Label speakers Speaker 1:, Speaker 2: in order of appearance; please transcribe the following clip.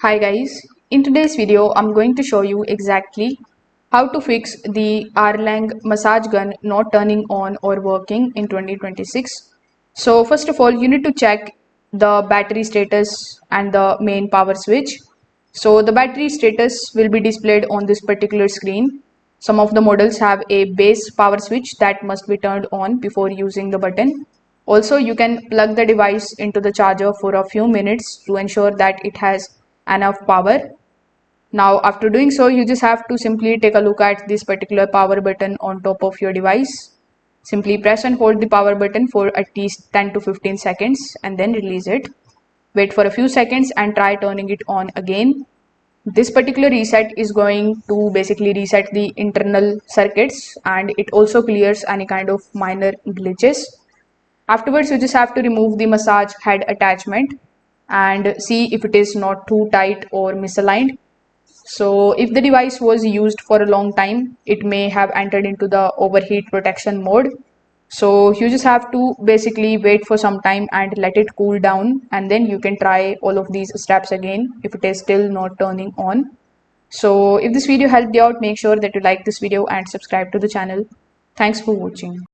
Speaker 1: Hi guys, in today's video I'm going to show you exactly how to fix the Aerlang massage gun not turning on or working in 2026. So first of all you need to check the battery status and the main power switch. So the battery status will be displayed on this particular screen. Some of the models have a base power switch that must be turned on before using the button. Also, you can plug the device into the charger for a few minutes to ensure that it has enough power. Now, after doing so, you just have to simply take a look at this particular power button on top of your device. Simply press and hold the power button for at least 10 to 15 seconds and then release it. Wait for a few seconds and try turning it on again. This particular reset is going to basically reset the internal circuits, and it also clears any kind of minor glitches. Afterwards, you just have to remove the massage head attachment and see if it is not too tight or misaligned. So if the device was used for a long time, it may have entered into the overheat protection mode. So you just have to basically wait for some time and let it cool down, and then you can try all of these steps again if it is still not turning on. So if this video helped you out, make sure that you like this video and subscribe to the channel. Thanks for watching.